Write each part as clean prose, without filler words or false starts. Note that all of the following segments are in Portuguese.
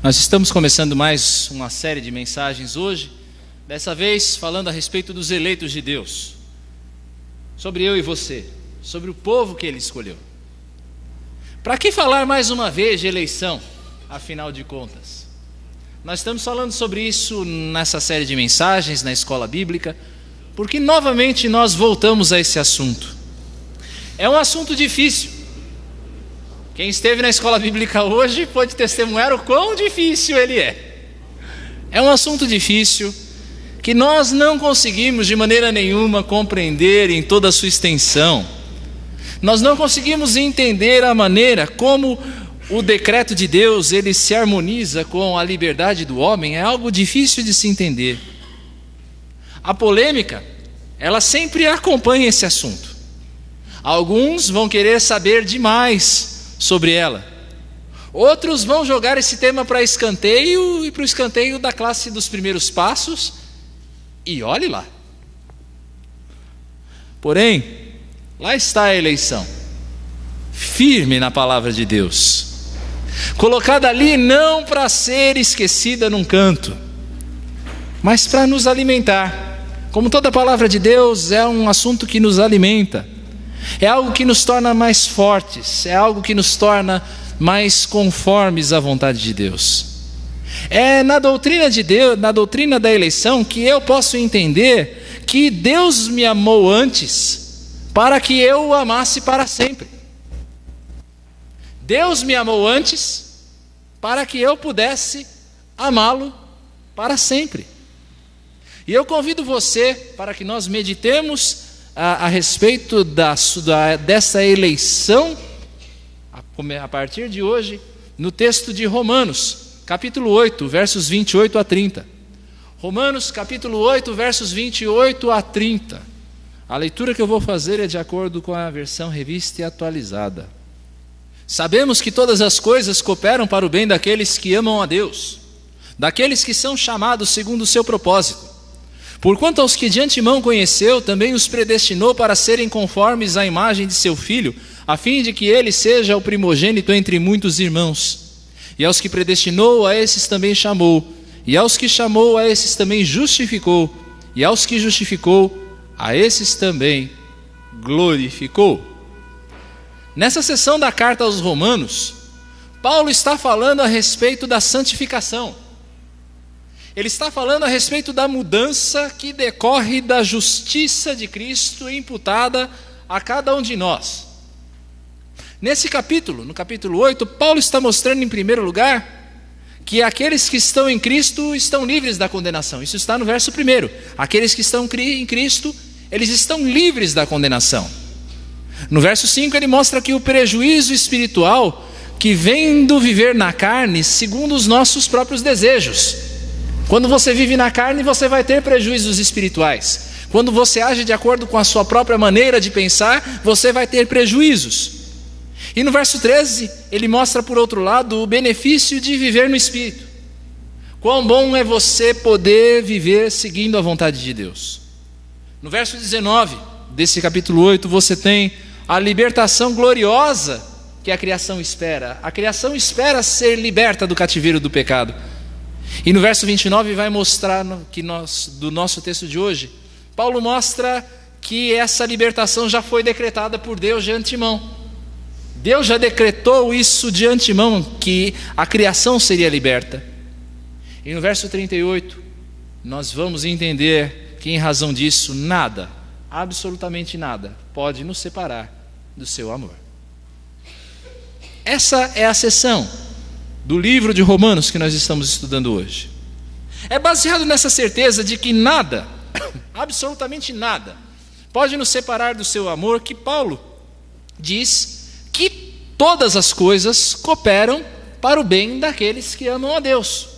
Nós estamos começando mais uma série de mensagens hoje, dessa vez falando a respeito dos eleitos de Deus, sobre eu e você, sobre o povo que Ele escolheu. Para que falar mais uma vez de eleição, afinal de contas? Nós estamos falando sobre isso nessa série de mensagens na escola bíblica, porque novamente nós voltamos a esse assunto. É um assunto difícil. Quem esteve na escola bíblica hoje pode testemunhar o quão difícil ele é. É um assunto difícil que nós não conseguimos de maneira nenhuma compreender em toda a sua extensão. Nós não conseguimos entender a maneira como o decreto de Deus ele se harmoniza com a liberdade do homem. É algo difícil de se entender. A polêmica, ela sempre acompanha esse assunto. Alguns vão querer saber demais sobre ela. Outros vão jogar esse tema para escanteio e para o escanteio da classe dos primeiros passos. E olhe lá. Porém, lá está a eleição, firme na palavra de Deus, colocada ali não para ser esquecida num canto, mas para nos alimentar. Como toda a palavra de Deus é um assunto que nos alimenta. É algo que nos torna mais fortes, é algo que nos torna mais conformes à vontade de Deus. É na doutrina de Deus, na doutrina da eleição, que eu posso entender que Deus me amou antes para que eu o amasse para sempre. Deus me amou antes para que eu pudesse amá-lo para sempre. E eu convido você para que nós meditemos a respeito dessa eleição, a partir de hoje, no texto de Romanos, capítulo 8, versos 28 a 30. Romanos, capítulo 8, versos 28 a 30. A leitura que eu vou fazer é de acordo com a versão revista e atualizada. Sabemos que todas as coisas cooperam para o bem daqueles que amam a Deus, daqueles que são chamados segundo o seu propósito. Porquanto aos que de antemão conheceu, também os predestinou para serem conformes à imagem de seu Filho, a fim de que ele seja o primogênito entre muitos irmãos. E aos que predestinou, a esses também chamou. E aos que chamou, a esses também justificou. E aos que justificou, a esses também glorificou. Nessa seção da carta aos Romanos, Paulo está falando a respeito da santificação. Ele está falando a respeito da mudança que decorre da justiça de Cristo imputada a cada um de nós. Nesse capítulo, no capítulo 8, Paulo está mostrando em primeiro lugar que aqueles que estão em Cristo estão livres da condenação. Isso está no verso 1. Aqueles que estão em Cristo, eles estão livres da condenação. No verso 5 ele mostra que o prejuízo espiritual que vem do viver na carne segundo os nossos próprios desejos. Quando você vive na carne, você vai ter prejuízos espirituais. Quando você age de acordo com a sua própria maneira de pensar, você vai ter prejuízos. E no verso 13, ele mostra por outro lado o benefício de viver no Espírito. Quão bom é você poder viver seguindo a vontade de Deus. No verso 19 desse capítulo 8, você tem a libertação gloriosa que a criação espera. A criação espera ser liberta do cativeiro do pecado. E no verso 29 vai mostrar que do nosso texto de hoje, Paulo mostra que essa libertação já foi decretada por Deus de antemão. Deus já decretou isso de antemão, que a criação seria liberta. E no verso 38, nós vamos entender que em razão disso, nada, absolutamente nada, pode nos separar do seu amor. Essa é a seção do livro de Romanos que nós estamos estudando hoje. É baseado nessa certeza de que nada, absolutamente nada, pode nos separar do seu amor, que Paulo diz que todas as coisas cooperam para o bem daqueles que amam a Deus.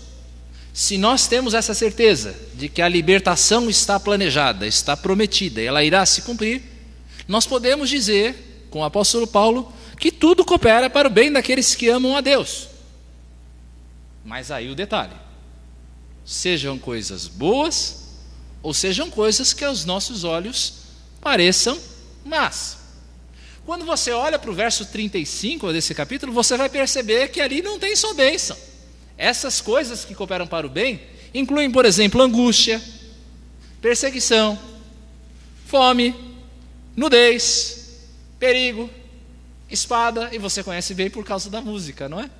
Se nós temos essa certeza de que a libertação está planejada, está prometida, ela irá se cumprir, nós podemos dizer, com o apóstolo Paulo, que tudo coopera para o bem daqueles que amam a Deus. Mas aí o detalhe, sejam coisas boas ou sejam coisas que aos nossos olhos pareçam más. Quando você olha para o verso 35 desse capítulo, você vai perceber que ali não tem só bênção. Essas coisas que cooperam para o bem incluem, por exemplo, angústia, perseguição, fome, nudez, perigo, espada, e você conhece bem por causa da música, não é?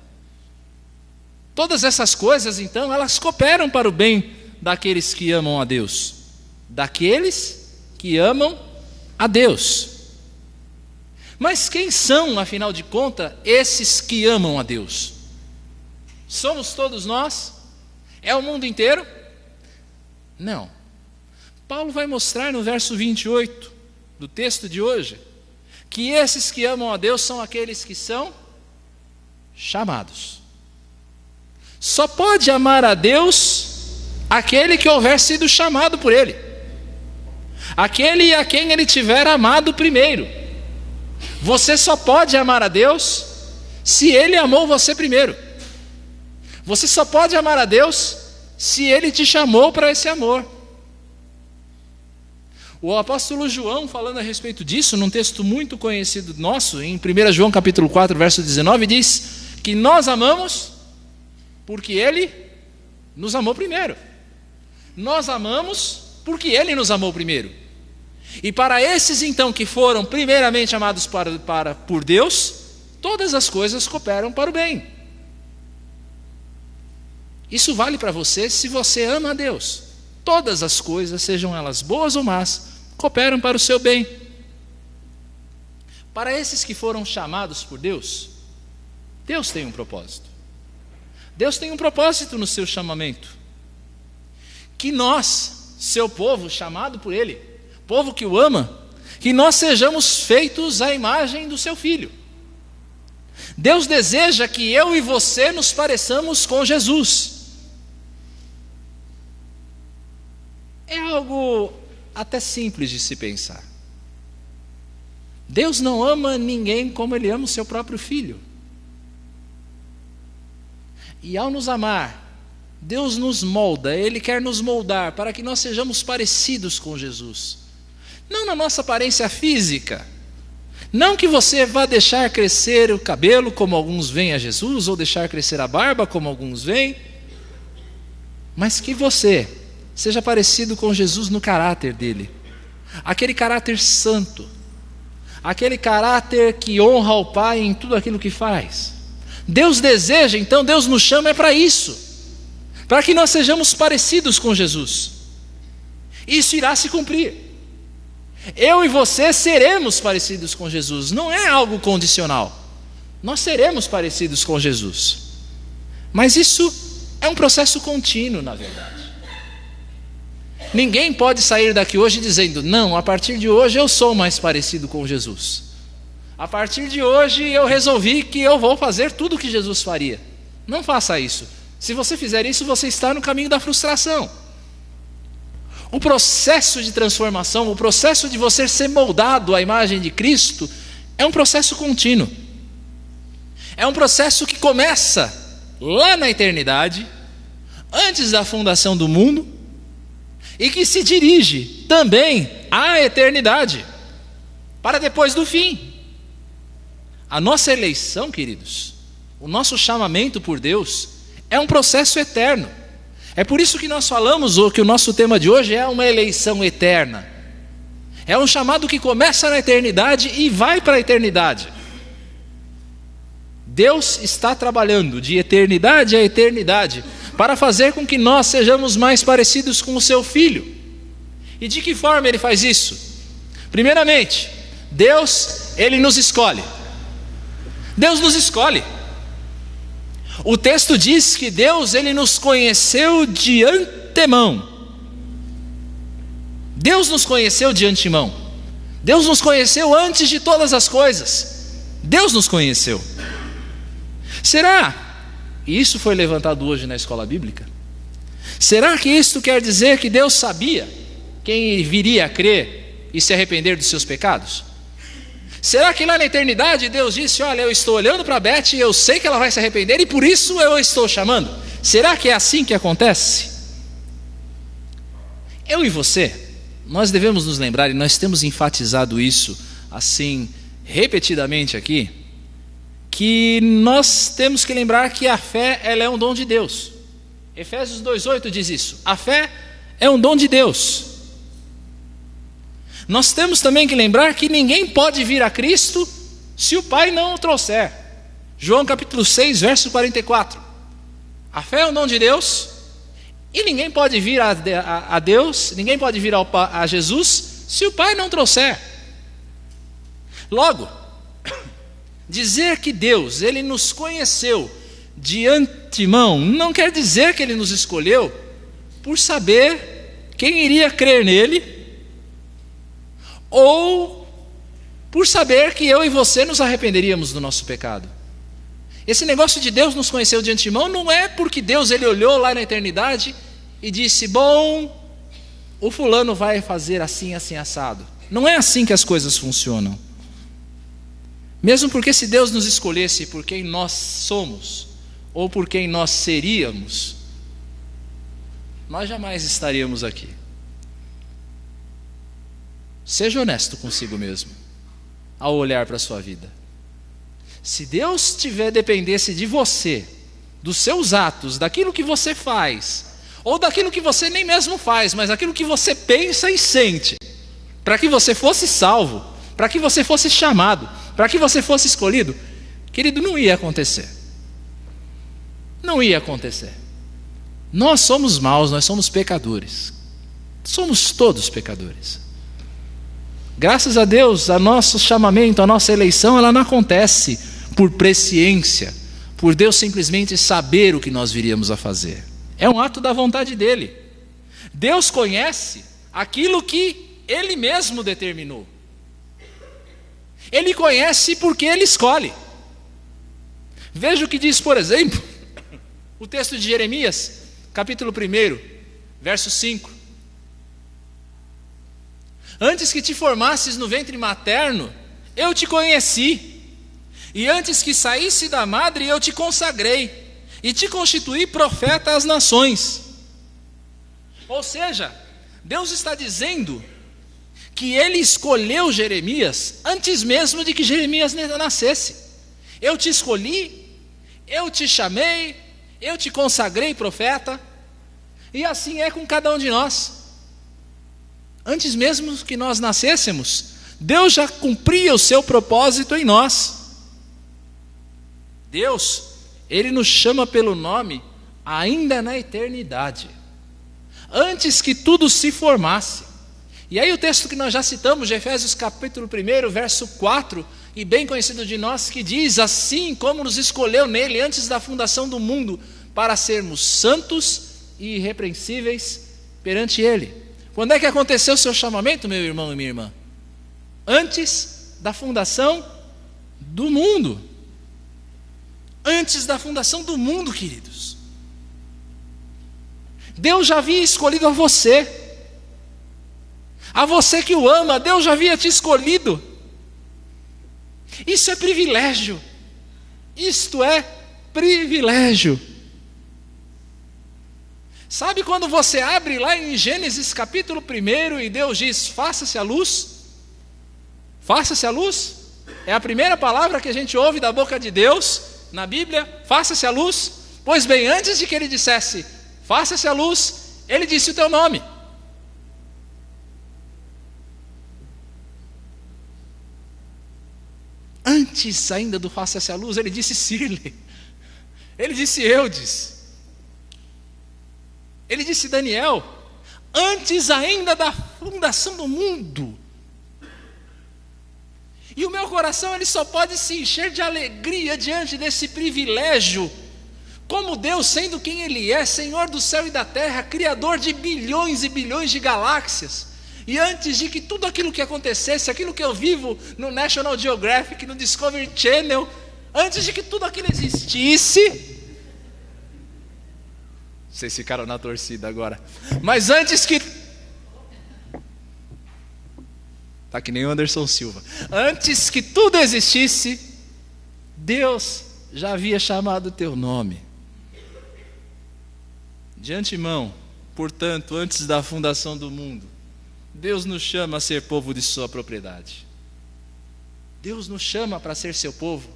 Todas essas coisas, então, elas cooperam para o bem daqueles que amam a Deus. Daqueles que amam a Deus. Mas quem são, afinal de contas, esses que amam a Deus? Somos todos nós? É o mundo inteiro? Não. Paulo vai mostrar no verso 28 do texto de hoje que esses que amam a Deus são aqueles que são chamados. Só pode amar a Deus aquele que houver sido chamado por Ele, aquele a quem Ele tiver amado primeiro. Você só pode amar a Deus se Ele amou você primeiro. Você só pode amar a Deus se Ele te chamou para esse amor. O apóstolo João, falando a respeito disso, num texto muito conhecido nosso, em 1 João capítulo 4, verso 19, diz que nós amamos porque Ele nos amou primeiro. Nós amamos porque Ele nos amou primeiro. E para esses então que foram primeiramente amados por Deus, todas as coisas cooperam para o bem. Isso vale para você se você ama a Deus. Todas as coisas, sejam elas boas ou más, cooperam para o seu bem. Para esses que foram chamados por Deus, Deus tem um propósito. Deus tem um propósito no seu chamamento. Que nós, seu povo, chamado por Ele, povo que o ama, que nós sejamos feitos à imagem do seu Filho. Deus deseja que eu e você nos pareçamos com Jesus. É algo até simples de se pensar. Deus não ama ninguém como Ele ama o seu próprio Filho. E ao nos amar, Deus nos molda, Ele quer nos moldar para que nós sejamos parecidos com Jesus. Não na nossa aparência física. Não que você vá deixar crescer o cabelo como alguns veem a Jesus, ou deixar crescer a barba como alguns veem, mas que você seja parecido com Jesus no caráter dele. Aquele caráter santo, aquele caráter que honra ao Pai em tudo aquilo que faz. Deus deseja, então Deus nos chama para isso, para que nós sejamos parecidos com Jesus. Isso irá se cumprir. Eu e você seremos parecidos com Jesus, não é algo condicional. Nós seremos parecidos com Jesus. Mas isso é um processo contínuo, na verdade. Ninguém pode sair daqui hoje dizendo: não, a partir de hoje eu sou mais parecido com Jesus. A partir de hoje eu resolvi que eu vou fazer tudo o que Jesus faria. Não faça isso. Se você fizer isso, você está no caminho da frustração. O processo de transformação, o processo de você ser moldado à imagem de Cristo, é um processo contínuo. É um processo que começa lá na eternidade, antes da fundação do mundo, e que se dirige também à eternidade, para depois do fim. A nossa eleição, queridos, o nosso chamamento por Deus, é um processo eterno. É por isso que nós falamos que o nosso tema de hoje é uma eleição eterna. É um chamado que começa na eternidade e vai para a eternidade. Deus está trabalhando de eternidade a eternidade para fazer com que nós sejamos mais parecidos com o seu Filho. E de que forma Ele faz isso? Primeiramente, Deus, Ele nos escolhe. Deus nos escolhe. O texto diz que Deus, Ele nos conheceu de antemão. Deus nos conheceu de antemão. Deus nos conheceu antes de todas as coisas. Deus nos conheceu. Será, e isso foi levantado hoje na escola bíblica, será que isto quer dizer que Deus sabia quem viria a crer e se arrepender dos seus pecados? Será que lá na eternidade Deus disse: olha, eu estou olhando para a Beth e eu sei que ela vai se arrepender e por isso eu a estou chamando? Será que é assim que acontece? Eu e você, nós devemos nos lembrar, e nós temos enfatizado isso assim repetidamente aqui, que nós temos que lembrar que a fé, ela é um dom de Deus. Efésios 2:8 diz isso. A fé é um dom de Deus. Nós temos também que lembrar que ninguém pode vir a Cristo se o Pai não o trouxer. João capítulo 6, verso 44. A fé é um dom de Deus, e ninguém pode vir a Deus, ninguém pode vir a Jesus se o Pai não trouxer. Logo, dizer que Deus, Ele nos conheceu de antemão, não quer dizer que Ele nos escolheu por saber quem iria crer nele, ou por saber que eu e você nos arrependeríamos do nosso pecado. Esse negócio de Deus nos conheceu de antemão não é porque Deus, Ele olhou lá na eternidade e disse, bom, o fulano vai fazer assim, assim, assado. Não é assim que as coisas funcionam. Mesmo porque se Deus nos escolhesse por quem nós somos, ou por quem nós seríamos, nós jamais estaríamos aqui. Seja honesto consigo mesmo, ao olhar para a sua vida. Se Deus dependesse de você, dos seus atos, daquilo que você faz, ou daquilo que você nem mesmo faz, mas daquilo que você pensa e sente, para que você fosse salvo, para que você fosse chamado, para que você fosse escolhido, querido, não ia acontecer. Não ia acontecer. Nós somos maus, nós somos pecadores. Somos todos pecadores. Graças a Deus, o nosso chamamento, a nossa eleição, ela não acontece por presciência, por Deus simplesmente saber o que nós viríamos a fazer. É um ato da vontade dele. Deus conhece aquilo que Ele mesmo determinou. Ele conhece porque Ele escolhe. Veja o que diz, por exemplo, o texto de Jeremias, capítulo 1, verso 5. Antes que te formasses no ventre materno, eu te conheci. E antes que saísse da madre, eu te consagrei. E te constituí profeta às nações. Ou seja, Deus está dizendo que Ele escolheu Jeremias antes mesmo de que Jeremias nascesse. Eu te escolhi, eu te chamei, eu te consagrei profeta. E assim é com cada um de nós. Antes mesmo que nós nascêssemos, Deus já cumpria o seu propósito em nós. Deus, Ele nos chama pelo nome ainda na eternidade, antes que tudo se formasse. E aí o texto que nós já citamos, de Efésios capítulo 1, verso 4, e bem conhecido de nós, que diz, assim como nos escolheu nele antes da fundação do mundo, para sermos santos e irrepreensíveis perante Ele. Quando é que aconteceu o seu chamamento, meu irmão e minha irmã? Antes da fundação do mundo. Antes da fundação do mundo, queridos. Deus já havia escolhido a você. A você que o ama, Deus já havia te escolhido. Isso é privilégio. Isto é privilégio. Sabe quando você abre lá em Gênesis capítulo 1 e Deus diz, faça-se a luz? Faça-se a luz? É a primeira palavra que a gente ouve da boca de Deus na Bíblia, faça-se a luz. Pois bem, antes de que Ele dissesse, faça-se a luz, Ele disse o teu nome. Antes ainda do faça-se a luz, Ele disse Sirle. Ele disse Eudes. Ele disse Daniel. Antes ainda da fundação do mundo. E o meu coração, ele só pode se encher de alegria diante desse privilégio. Como Deus, sendo quem Ele é, Senhor do céu e da terra, Criador de bilhões e bilhões de galáxias. E antes de que tudo aquilo que acontecesse, aquilo que eu vivo no National Geographic, no Discovery Channel, antes de que tudo aquilo existisse... Vocês ficaram na torcida agora. Mas antes que... Tá que nem o Anderson Silva. Antes que tudo existisse, Deus já havia chamado o teu nome. De antemão, portanto, antes da fundação do mundo, Deus nos chama a ser povo de sua propriedade. Deus nos chama para ser seu povo.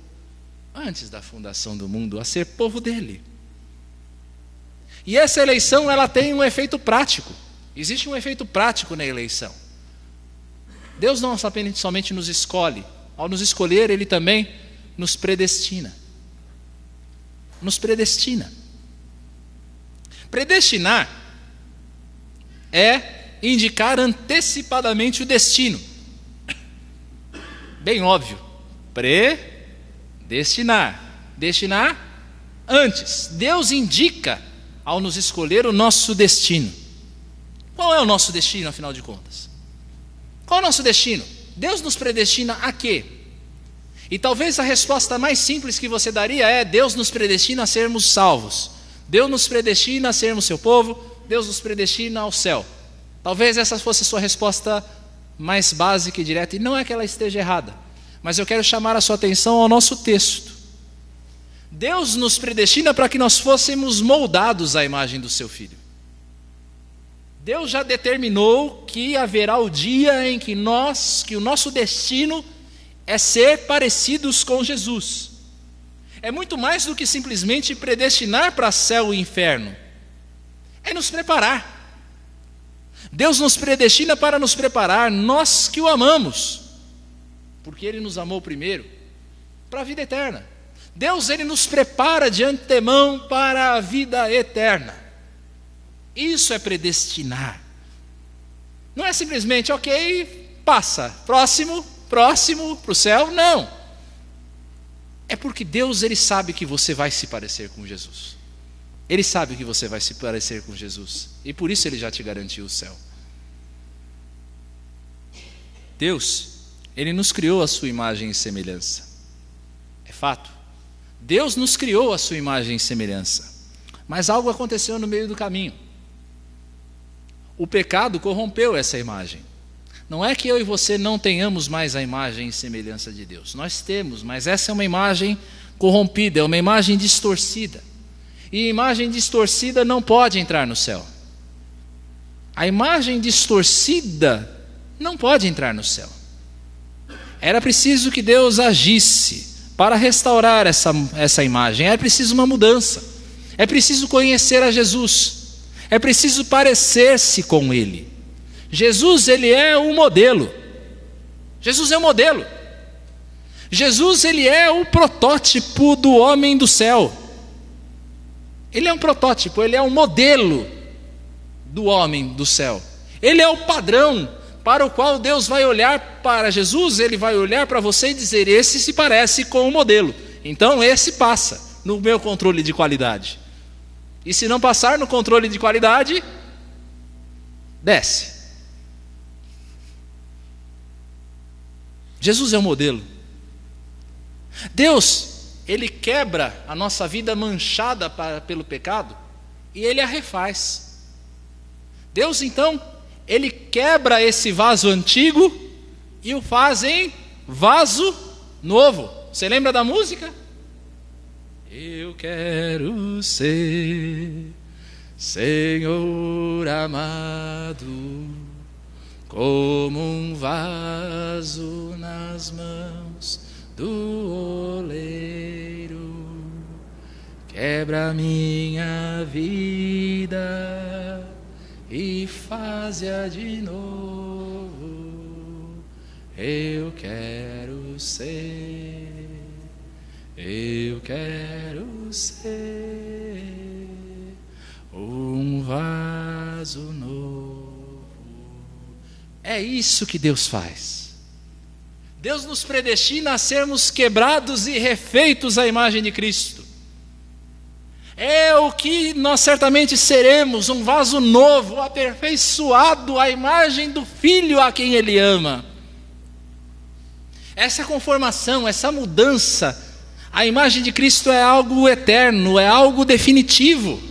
antes da fundação do mundo, a ser povo dele. E essa eleição, ela tem um efeito prático. Existe um efeito prático na eleição. Deus não somente nos escolhe. Ao nos escolher, Ele também nos predestina. Nos predestina. Predestinar é indicar antecipadamente o destino. Bem óbvio. Predestinar. Destinar antes. Deus indica, ao nos escolher, o nosso destino. Qual é o nosso destino, afinal de contas? Qual é o nosso destino? Deus nos predestina a quê? E talvez a resposta mais simples que você daria é: Deus nos predestina a sermos salvos. Deus nos predestina a sermos seu povo. Deus nos predestina ao céu. Talvez essa fosse a sua resposta mais básica e direta. E não é que ela esteja errada, mas eu quero chamar a sua atenção ao nosso texto. Deus nos predestina para que nós fôssemos moldados à imagem do seu Filho. Deus já determinou que haverá o dia em que o nosso destino é ser parecidos com Jesus. É muito mais do que simplesmente predestinar para céu e inferno. É nos preparar. Deus nos predestina para nos preparar, nós que o amamos, porque Ele nos amou primeiro, para a vida eterna. Deus, Ele nos prepara de antemão para a vida eterna. Isso é predestinar. Não é simplesmente, ok, passa, próximo para o céu. Não. É porque Deus, Ele sabe que você vai se parecer com Jesus. Ele sabe que você vai se parecer com Jesus. E por isso Ele já te garantiu o céu. Deus, Ele nos criou a sua imagem e semelhança. É fato. Deus nos criou a sua imagem e semelhança. Mas algo aconteceu no meio do caminho. O pecado corrompeu essa imagem. Não é que eu e você não tenhamos mais a imagem e semelhança de Deus. Nós temos, mas essa é uma imagem corrompida, é uma imagem distorcida. E imagem distorcida não pode entrar no céu. A imagem distorcida não pode entrar no céu. Era preciso que Deus agisse para restaurar essa imagem. É preciso uma mudança. É preciso conhecer a Jesus. É preciso parecer-se com Ele. Jesus, Ele é o modelo. Jesus é o modelo. Jesus, Ele é o protótipo do homem do céu. Ele é um protótipo, Ele é um modelo do homem do céu. Ele é o padrão para o qual Deus vai olhar para Jesus. Ele vai olhar para você e dizer: esse se parece com o modelo, então esse passa no meu controle de qualidade. E se não passar no controle de qualidade, desce. Jesus é o modelo. Deus, Ele quebra a nossa vida manchada pelo pecado e Ele a refaz. Deus, então, Ele quebra esse vaso antigo e o faz em vaso novo. Você lembra da música? Eu quero ser, Senhor amado, como um vaso nas mãos do oleiro. Quebra minha vida e faz-a de novo. Eu quero ser. Eu quero ser um vaso novo. É isso que Deus faz. Deus nos predestina a sermos quebrados e refeitos à imagem de Cristo. É o que nós certamente seremos, um vaso novo, aperfeiçoado à imagem do Filho a quem Ele ama. Essa conformação, essa mudança, a imagem de Cristo é algo eterno, é algo definitivo,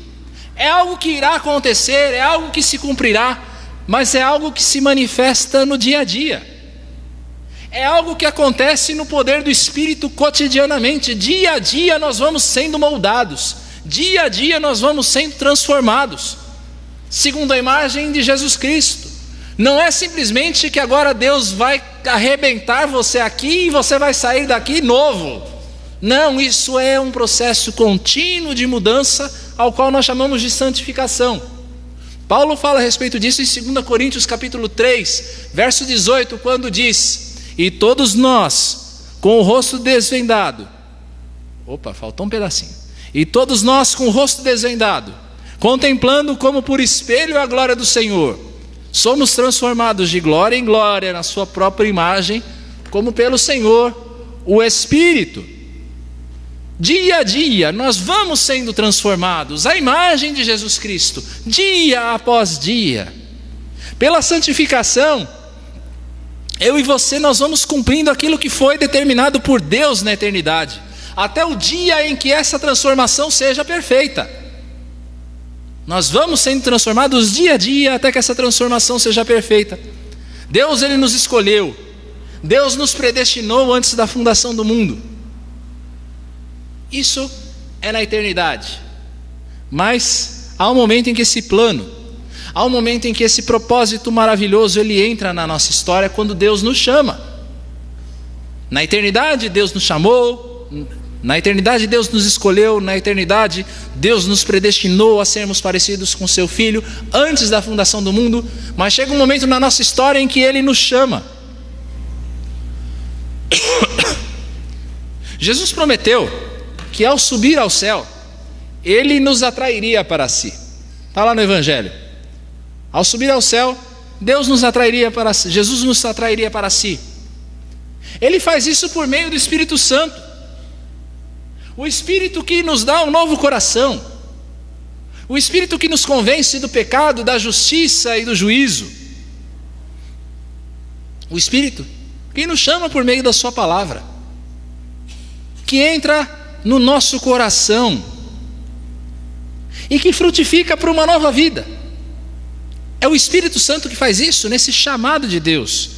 é algo que irá acontecer, é algo que se cumprirá, mas é algo que se manifesta no dia a dia, é algo que acontece no poder do Espírito cotidianamente. Dia a dia nós vamos sendo moldados, dia a dia nós vamos sendo transformados, segundo a imagem de Jesus Cristo. Não é simplesmente que agora Deus vai arrebentar você aqui e você vai sair daqui novo, Não, isso é um processo contínuo de mudança, ao qual nós chamamos de santificação. Paulo fala a respeito disso em 2 Coríntios capítulo 3, verso 18, quando diz: e todos nós, com o rosto desvendado, faltou um pedacinho, e todos nós com o rosto desvendado, contemplando como por espelho a glória do Senhor, somos transformados de glória em glória na sua própria imagem, como pelo Senhor, o Espírito. Dia a dia nós vamos sendo transformados à imagem de Jesus Cristo, dia após dia. Pela santificação, eu e você, nós vamos cumprindo aquilo que foi determinado por Deus na eternidade, até o dia em que essa transformação seja perfeita. Nós vamos sendo transformados dia a dia até que essa transformação seja perfeita. Deus, Ele nos escolheu, Deus nos predestinou antes da fundação do mundo. Isso é na eternidade. Mas há um momento em que esse plano, há um momento em que esse propósito maravilhoso, ele entra na nossa história quando Deus nos chama. Na eternidade Deus nos chamou, na eternidade Deus nos escolheu, na eternidade Deus nos predestinou a sermos parecidos com seu Filho antes da fundação do mundo. Mas chega um momento na nossa história em que Ele nos chama. Jesus prometeu que ao subir ao céu, Ele nos atrairia para si. Está lá no Evangelho. Ao subir ao céu, Deus nos atrairia para si, Jesus nos atrairia para si. Ele faz isso por meio do Espírito Santo. O Espírito que nos dá um novo coração. O Espírito que nos convence do pecado, da justiça e do juízo. O Espírito que nos chama por meio da sua palavra, que entra no nosso coração e que frutifica para uma nova vida. É o Espírito Santo que faz isso, nesse chamado de Deus.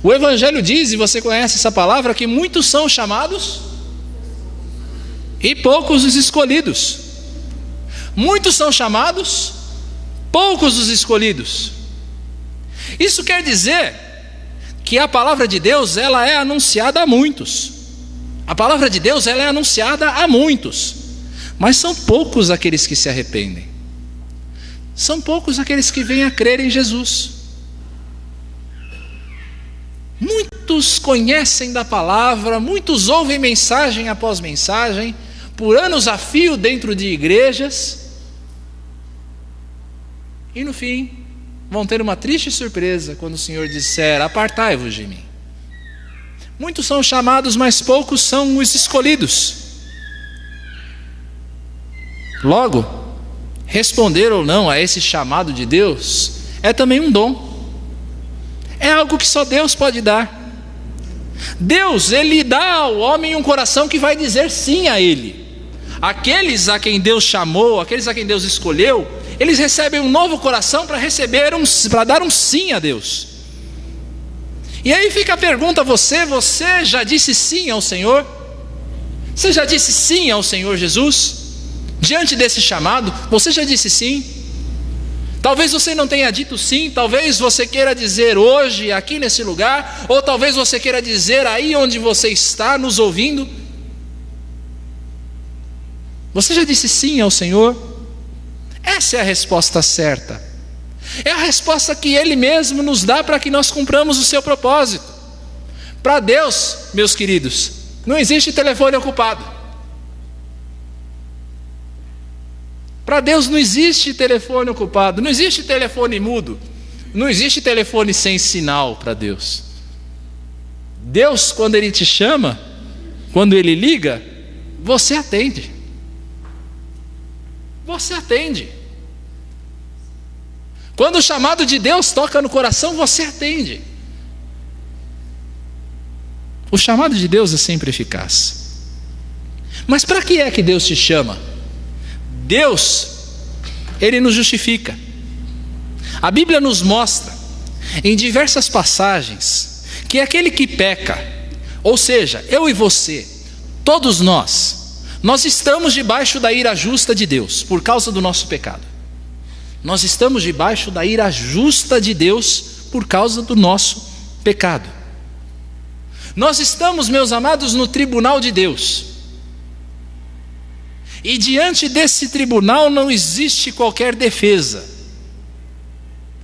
O Evangelho diz, e você conhece essa palavra, que muitos são chamados e poucos os escolhidos. Muitos são chamados, poucos os escolhidos. Isso quer dizer que a palavra de Deus, ela é anunciada a muitos. A palavra de Deus, ela é anunciada a muitos, mas são poucos aqueles que se arrependem. São poucos aqueles que vêm a crer em Jesus. Muitos conhecem da palavra, muitos ouvem mensagem após mensagem, por anos a fio dentro de igrejas, e no fim vão ter uma triste surpresa quando o Senhor disser: apartai-vos de mim. Muitos são chamados, mas poucos são os escolhidos. Logo, responder ou não a esse chamado de Deus é também um dom. É algo que só Deus pode dar. Deus, Ele dá ao homem um coração que vai dizer sim a Ele. Aqueles a quem Deus chamou, aqueles a quem Deus escolheu, eles recebem um novo coração para dar um sim a Deus. E aí fica a pergunta: você já disse sim ao Senhor? Você já disse sim ao Senhor Jesus? Diante desse chamado, você já disse sim? Talvez você não tenha dito sim, talvez você queira dizer hoje, aqui nesse lugar, ou talvez você queira dizer aí onde você está nos ouvindo. Você já disse sim ao Senhor? Essa é a resposta certa. É a resposta que Ele mesmo nos dá para que nós cumpramos o seu propósito. Para Deus, meus queridos, não existe telefone ocupado. Para Deus não existe telefone ocupado, não existe telefone mudo, não existe telefone sem sinal para Deus. Deus, quando Ele te chama, quando Ele liga, você atende. Você atende. Quando o chamado de Deus toca no coração, você atende. O chamado de Deus é sempre eficaz. Mas para que é que Deus te chama? Deus, Ele nos justifica. A Bíblia nos mostra, em diversas passagens, que aquele que peca, ou seja, eu e você, todos nós estamos debaixo da ira justa de Deus, por causa do nosso pecado. Nós estamos debaixo da ira justa de Deus por causa do nosso pecado. Nós estamos, meus amados, no tribunal de Deus. E diante desse tribunal não existe qualquer defesa.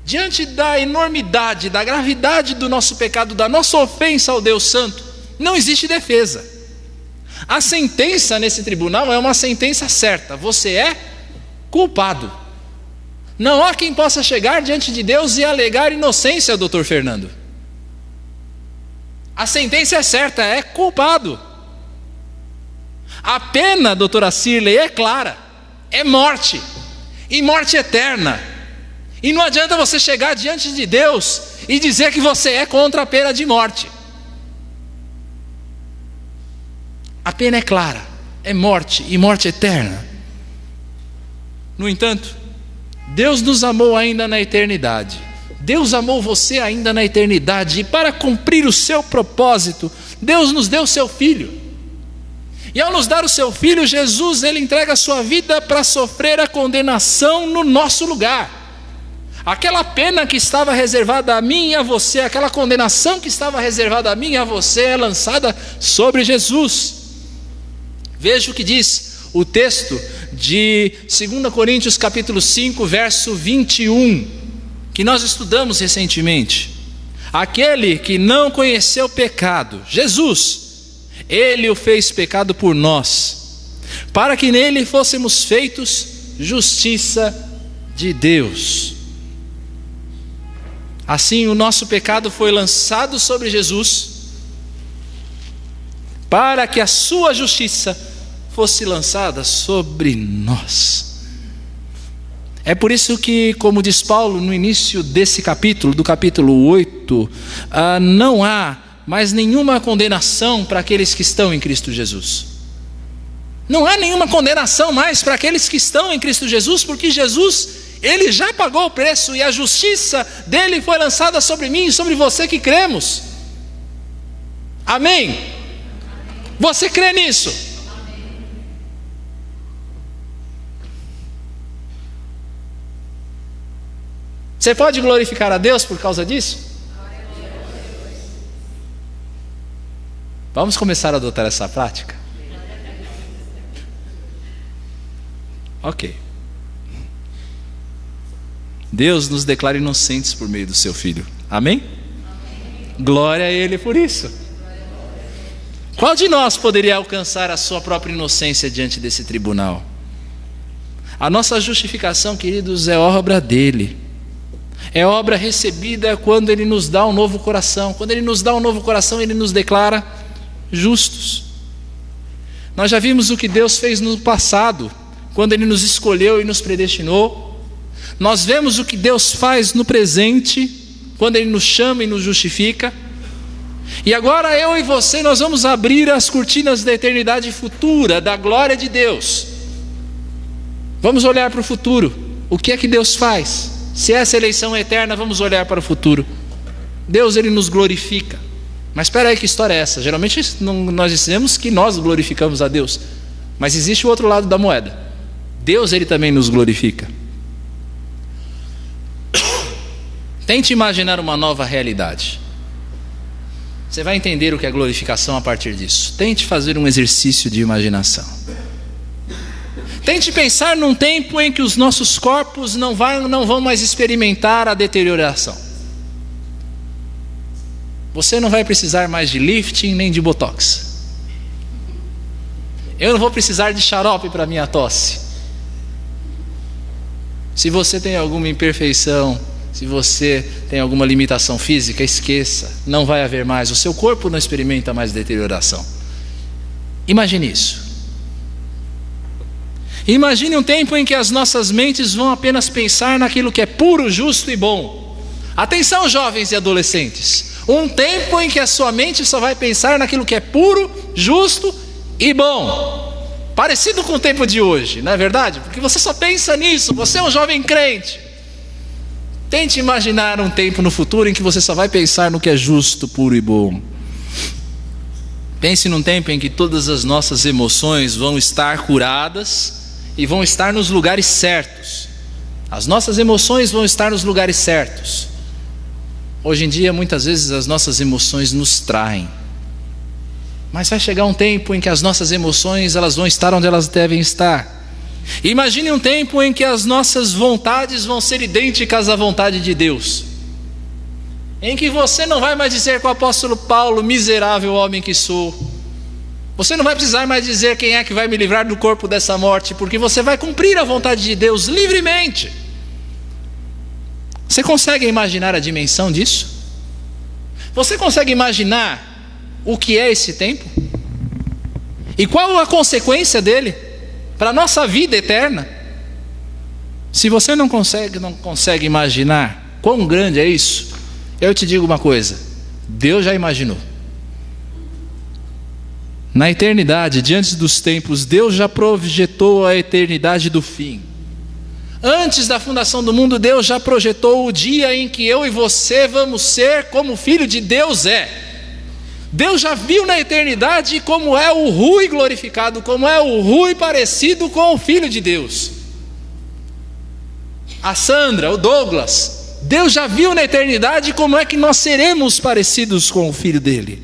Diante da enormidade, da gravidade do nosso pecado, da nossa ofensa ao Deus Santo, não existe defesa. A sentença nesse tribunal é uma sentença certa: você é culpado. Não há quem possa chegar diante de Deus e alegar inocência, doutor Fernando. A sentença é certa: é culpado. A pena, doutora Cirlei, é clara: é morte, e morte eterna. E não adianta você chegar diante de Deus e dizer que você é contra a pena de morte. A pena é clara: é morte, e morte eterna. No entanto, Deus nos amou ainda na eternidade. Deus amou você ainda na eternidade, e para cumprir o seu propósito, Deus nos deu o seu Filho. E ao nos dar o seu Filho, Jesus, ele entrega a sua vida para sofrer a condenação no nosso lugar. Aquela pena que estava reservada a mim e a você, aquela condenação que estava reservada a mim e a você, é lançada sobre Jesus. Veja o que diz o texto de 2 Coríntios capítulo 5, verso 21, que nós estudamos recentemente. Aquele que não conheceu pecado, Jesus, ele o fez pecado por nós, para que nele fôssemos feitos justiça de Deus. Assim, o nosso pecado foi lançado sobre Jesus, para que a sua justiça fosse lançada sobre nós. É por isso que, como diz Paulo no início desse capítulo, do capítulo 8, não há mais nenhuma condenação para aqueles que estão em Cristo Jesus. Não há nenhuma condenação mais para aqueles que estão em Cristo Jesus, porque Jesus, ele já pagou o preço, e a justiça dele foi lançada sobre mim e sobre você que cremos. Amém? Você crê nisso? Você pode glorificar a Deus por causa disso? Vamos começar a adotar essa prática? Ok. Deus nos declara inocentes por meio do seu Filho. Amém? Glória a Ele por isso. Qual de nós poderia alcançar a sua própria inocência diante desse tribunal? A nossa justificação, queridos, é obra dele. É obra recebida quando Ele nos dá um novo coração. Quando Ele nos dá um novo coração, Ele nos declara justos. Nós já vimos o que Deus fez no passado, quando Ele nos escolheu e nos predestinou. Nós vemos o que Deus faz no presente, quando Ele nos chama e nos justifica. E agora eu e você, nós vamos abrir as cortinas da eternidade futura, da glória de Deus. Vamos olhar para o futuro. O que é que Deus faz? Se essa eleição é eterna, vamos olhar para o futuro. Deus, ele nos glorifica. Mas espera aí, que história é essa? Geralmente nós dizemos que nós glorificamos a Deus, mas existe o outro lado da moeda. Deus, ele também nos glorifica. Tente imaginar uma nova realidade. Você vai entender o que é glorificação a partir disso. Tente fazer um exercício de imaginação. Tente pensar num tempo em que os nossos corpos não vão mais experimentar a deterioração. Você não vai precisar mais de lifting nem de botox. Eu não vou precisar de xarope para minha tosse. Se você tem alguma imperfeição, se você tem alguma limitação física, esqueça, não vai haver mais. O seu corpo não experimenta mais deterioração. Imagine isso. Imagine um tempo em que as nossas mentes vão apenas pensar naquilo que é puro, justo e bom. Atenção, jovens e adolescentes. Um tempo em que a sua mente só vai pensar naquilo que é puro, justo e bom. Parecido com o tempo de hoje, não é verdade? Porque você só pensa nisso, você é um jovem crente. Tente imaginar um tempo no futuro em que você só vai pensar no que é justo, puro e bom. Pense num tempo em que todas as nossas emoções vão estar curadas e vão estar nos lugares certos. As nossas emoções vão estar nos lugares certos. Hoje em dia, muitas vezes, as nossas emoções nos traem. Mas vai chegar um tempo em que as nossas emoções elas vão estar onde elas devem estar. Imagine um tempo em que as nossas vontades vão ser idênticas à vontade de Deus, em que você não vai mais dizer com o apóstolo Paulo: miserável homem que sou. Você não vai precisar mais dizer: quem é que vai me livrar do corpo dessa morte, porque você vai cumprir a vontade de Deus livremente. Você consegue imaginar a dimensão disso? Você consegue imaginar o que é esse tempo? E qual a consequência dele para a nossa vida eterna? Se você não consegue imaginar quão grande é isso, eu te digo uma coisa: Deus já imaginou. Na eternidade, diante dos tempos, Deus já projetou a eternidade do fim. Antes da fundação do mundo, Deus já projetou o dia em que eu e você vamos ser como o Filho de Deus é. Deus já viu na eternidade como é o Rui glorificado, como é o Rui parecido com o Filho de Deus. A Sandra, o Douglas, Deus já viu na eternidade como é que nós seremos parecidos com o Filho dele.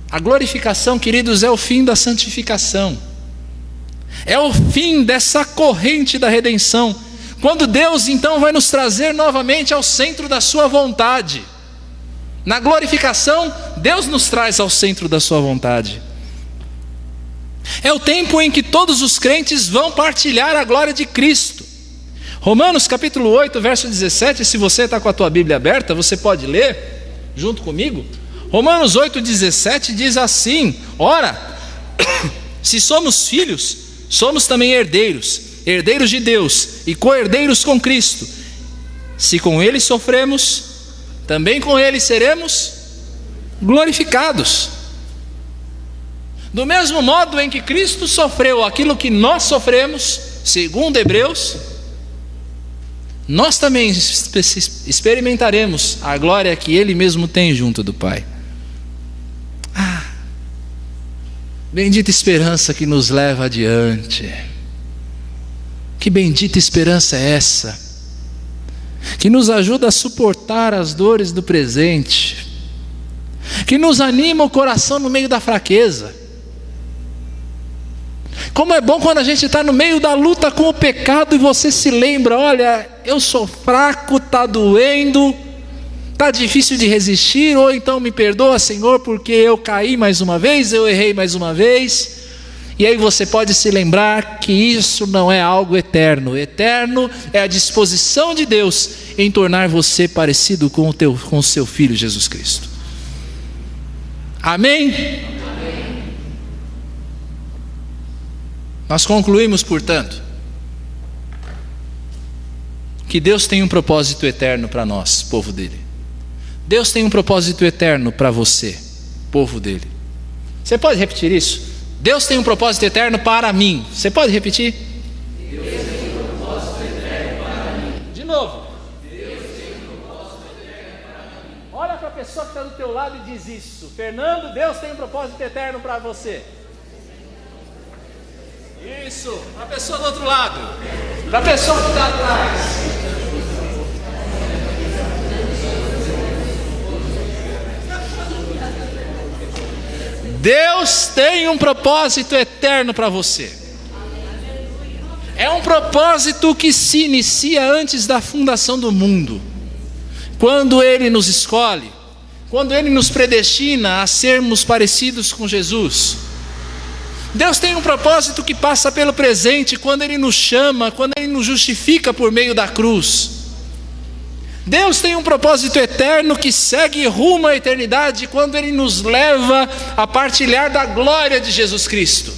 A glorificação, queridos, é o fim da santificação. É o fim dessa corrente da redenção. Quando Deus então vai nos trazer novamente ao centro da sua vontade. Na glorificação, Deus nos traz ao centro da sua vontade. É o tempo em que todos os crentes vão partilhar a glória de Cristo. Romanos capítulo 8, verso 17, se você está com a tua Bíblia aberta, você pode ler junto comigo. Romanos 8, 17 diz assim: ora, se somos filhos, somos também herdeiros, herdeiros de Deus e co-herdeiros com Cristo. Se com Ele sofremos, também com Ele seremos glorificados. Do mesmo modo em que Cristo sofreu aquilo que nós sofremos, segundo Hebreus, nós também experimentaremos a glória que Ele mesmo tem junto do Pai. Bendita esperança que nos leva adiante. Que bendita esperança é essa, que nos ajuda a suportar as dores do presente, que nos anima o coração no meio da fraqueza. Como é bom quando a gente está no meio da luta com o pecado e você se lembra: olha, eu sou fraco, está doendo, está difícil de resistir, ou então me perdoa, Senhor, porque eu caí mais uma vez, eu errei mais uma vez. E aí você pode se lembrar que isso não é algo eterno. Eterno é a disposição de Deus em tornar você parecido com o seu Filho Jesus Cristo. Amém? Amém. Nós concluímos, portanto, que Deus tem um propósito eterno para nós, povo dele. Deus tem um propósito eterno para você, povo dele. Você pode repetir isso? Deus tem um propósito eterno para mim. Você pode repetir? Deus tem um propósito eterno para mim. De novo. Deus tem um propósito eterno para mim. Olha para a pessoa que está do teu lado e diz isso: Fernando, Deus tem um propósito eterno para você. Isso, para a pessoa do outro lado, para a pessoa que está atrás. Deus tem um propósito eterno para você. É um propósito que se inicia antes da fundação do mundo, quando Ele nos escolhe, quando Ele nos predestina a sermos parecidos com Jesus. Deus tem um propósito que passa pelo presente, quando Ele nos chama, quando Ele nos justifica por meio da cruz. Deus tem um propósito eterno que segue rumo à eternidade, quando Ele nos leva a partilhar da glória de Jesus Cristo.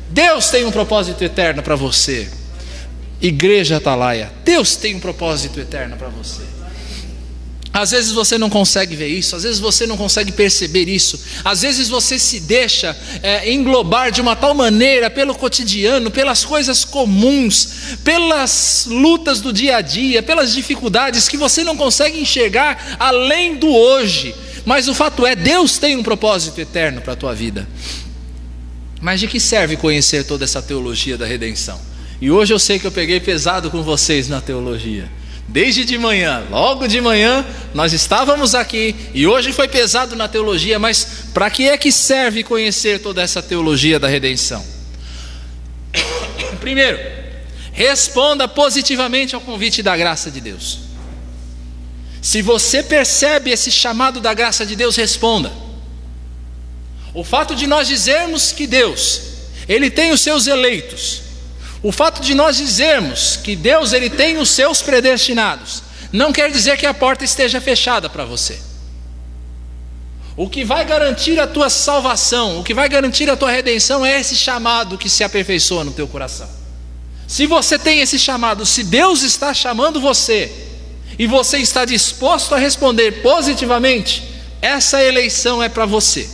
Deus tem um propósito eterno para você, Igreja Atalaia. Deus tem um propósito eterno para você. Às vezes você não consegue ver isso, às vezes você não consegue perceber isso, às vezes você se deixa englobar de uma tal maneira pelo cotidiano, pelas coisas comuns, pelas lutas do dia a dia, pelas dificuldades, que você não consegue enxergar além do hoje. Mas o fato é, Deus tem um propósito eterno para a tua vida. Mas de que serve conhecer toda essa teologia da redenção? E hoje eu sei que eu peguei pesado com vocês na teologia. Desde de manhã, logo de manhã, nós estávamos aqui, e hoje foi pesado na teologia, mas para que é que serve conhecer toda essa teologia da redenção? Primeiro, responda positivamente ao convite da graça de Deus. Se você percebe esse chamado da graça de Deus, responda. O fato de nós dizermos que Deus, Ele tem os seus eleitos, o fato de nós dizermos que Deus, Ele tem os seus predestinados, não quer dizer que a porta esteja fechada para você. O que vai garantir a tua salvação, o que vai garantir a tua redenção é esse chamado que se aperfeiçoa no teu coração. Se você tem esse chamado, se Deus está chamando você, e você está disposto a responder positivamente, essa eleição é para você.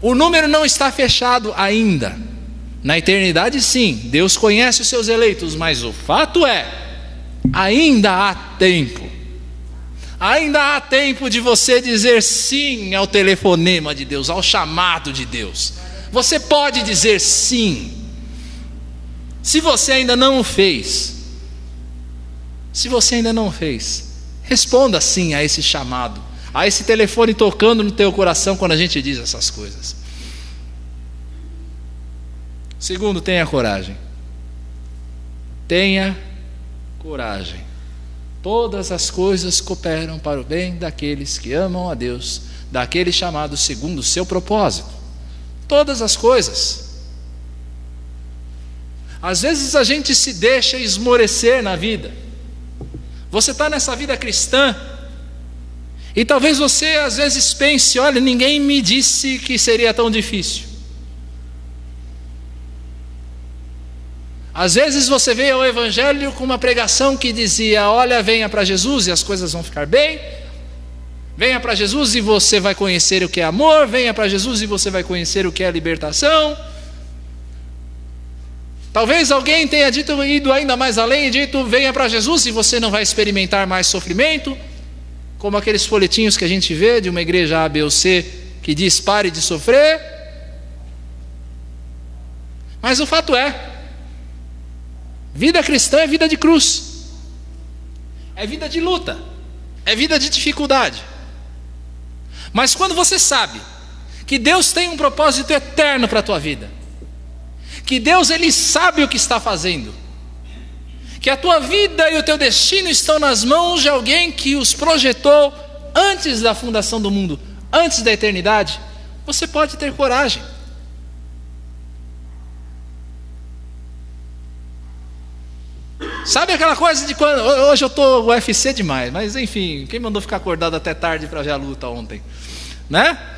O número não está fechado ainda. Na eternidade, sim, Deus conhece os seus eleitos, mas o fato é, ainda há tempo. Ainda há tempo de você dizer sim ao telefonema de Deus, ao chamado de Deus. Você pode dizer sim. Se você ainda não o fez, responda sim a esse chamado, a esse telefone tocando no teu coração quando a gente diz essas coisas. Segundo, tenha coragem. Tenha coragem. Todas as coisas cooperam para o bem daqueles que amam a Deus, daqueles chamados segundo o seu propósito. Todas as coisas. Às vezes a gente se deixa esmorecer na vida. Você está nessa vida cristã e talvez você às vezes pense: olha, ninguém me disse que seria tão difícil. Às vezes você veio ao Evangelho com uma pregação que dizia: olha, venha para Jesus e as coisas vão ficar bem. Venha para Jesus e você vai conhecer o que é amor. Venha para Jesus e você vai conhecer o que é libertação. Talvez alguém tenha ido ainda mais além e dito: venha para Jesus e você não vai experimentar mais sofrimento, como aqueles folhetinhos que a gente vê de uma igreja A, B ou C que diz: pare de sofrer. Mas o fato é, vida cristã é vida de cruz, é vida de luta, é vida de dificuldade. Mas quando você sabe que Deus tem um propósito eterno para a tua vida, que Deus, Ele sabe o que está fazendo, que a tua vida e o teu destino estão nas mãos de alguém que os projetou antes da fundação do mundo, antes da eternidade, você pode ter coragem. Sabe aquela coisa de quando... Hoje eu estou UFC demais, mas enfim, quem mandou ficar acordado até tarde para ver a luta ontem, né?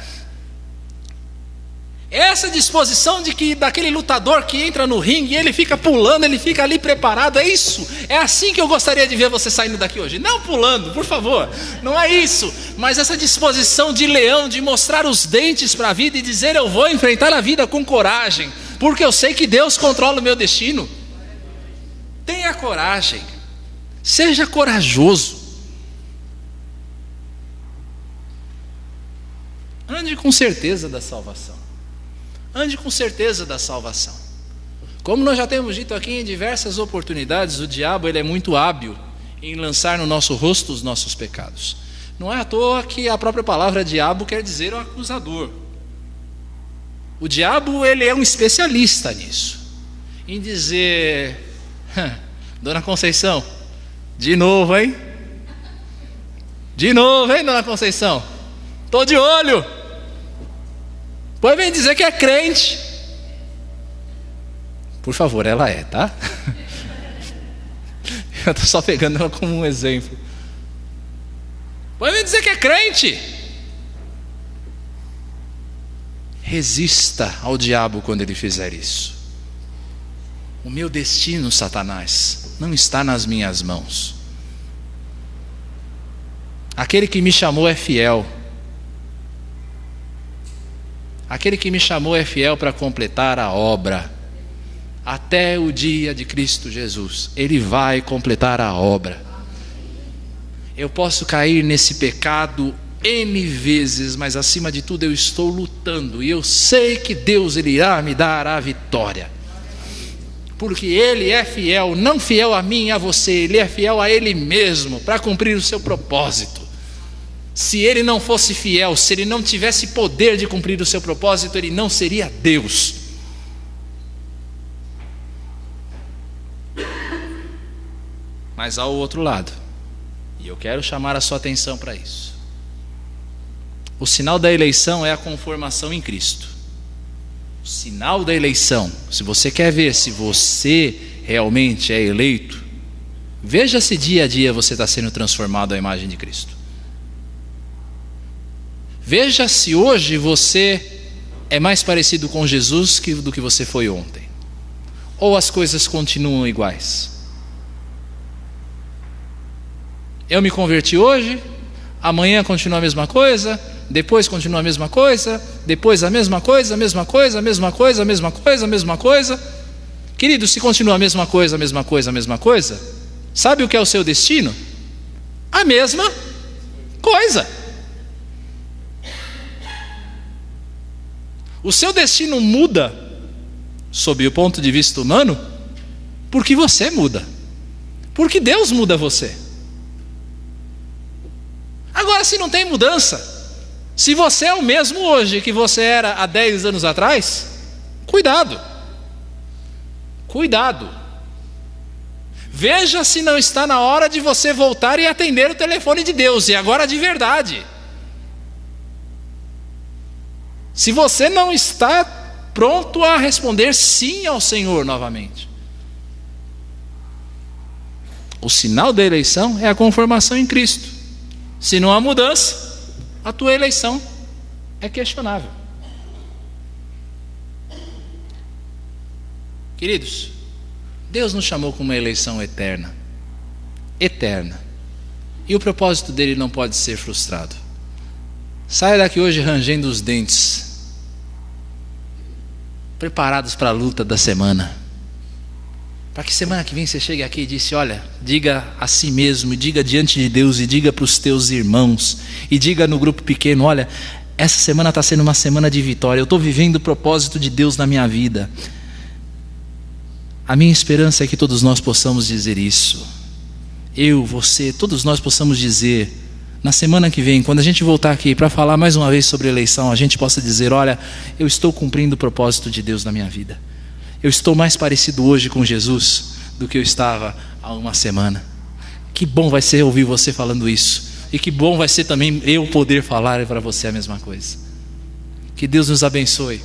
Essa disposição de que daquele lutador que entra no ringue e ele fica pulando, ele fica ali preparado, é isso, é assim que eu gostaria de ver você saindo daqui hoje. Não pulando, por favor, não é isso, mas essa disposição de leão, de mostrar os dentes para a vida e dizer: eu vou enfrentar a vida com coragem, porque eu sei que Deus controla o meu destino. Tenha coragem, seja corajoso, ande com certeza da salvação. Ande com certeza da salvação. Como nós já temos dito aqui em diversas oportunidades, o diabo, ele é muito hábil em lançar no nosso rosto os nossos pecados. Não é à toa que a própria palavra diabo quer dizer o acusador. O diabo, ele é um especialista nisso, em dizer: Dona Conceição, de novo, hein? De novo, hein, Dona Conceição? Estou de olho. Pois vem dizer que é crente. Por favor, ela é, tá? Eu estou só pegando ela como um exemplo. Pois vem dizer que é crente. Resista ao diabo quando ele fizer isso. O meu destino, Satanás, não está nas minhas mãos. Aquele que me chamou é fiel. Aquele que me chamou é fiel para completar a obra. Até o dia de Cristo Jesus, Ele vai completar a obra. Eu posso cair nesse pecado N vezes, mas acima de tudo eu estou lutando, e eu sei que Deus, Ele irá me dar a vitória. porque Ele é fiel, não fiel a mim e a você, Ele é fiel a Ele mesmo, para cumprir o seu propósito. Se Ele não fosse fiel, se Ele não tivesse poder de cumprir o seu propósito, Ele não seria Deus. Mas há o outro lado, e eu quero chamar a sua atenção para isso. O sinal da eleição é a conformação em Cristo. O sinal da eleição, se você quer ver se você realmente é eleito, veja se dia a dia você está sendo transformado à imagem de Cristo. Veja se hoje você é mais parecido com Jesus do que você foi ontem, ou as coisas continuam iguais. Eu me converti hoje, amanhã continua a mesma coisa, depois continua a mesma coisa, depois a mesma coisa, a mesma coisa, a mesma coisa, a mesma coisa, a mesma coisa. Querido, se continua a mesma coisa, a mesma coisa, a mesma coisa, sabe o que é o seu destino? A mesma coisa. O seu destino muda, sob o ponto de vista humano, porque você muda, porque Deus muda você. Agora, se não tem mudança, se você é o mesmo hoje que você era há 10 anos atrás, cuidado. Cuidado. Veja se não está na hora de você voltar e atender o telefone de Deus, e agora de verdade. Se você não está pronto a responder sim ao Senhor novamente. O sinal da eleição é a conformação em Cristo. Se não há mudança, a tua eleição é questionável. Queridos, Deus nos chamou com uma eleição eterna. Eterna. E o propósito dele não pode ser frustrado. Saia daqui hoje rangendo os dentes, preparados para a luta da semana. Para que semana que vem você chegue aqui e disse: olha, diga a si mesmo, e diga diante de Deus, e diga para os teus irmãos, e diga no grupo pequeno: olha, essa semana está sendo uma semana de vitória, eu estou vivendo o propósito de Deus na minha vida. A minha esperança é que todos nós possamos dizer isso. Eu, você, todos nós possamos dizer, na semana que vem, quando a gente voltar aqui para falar mais uma vez sobre eleição, a gente possa dizer: olha, eu estou cumprindo o propósito de Deus na minha vida. Eu estou mais parecido hoje com Jesus do que eu estava há uma semana. Que bom vai ser ouvir você falando isso. E que bom vai ser também eu poder falar para você a mesma coisa. Que Deus nos abençoe.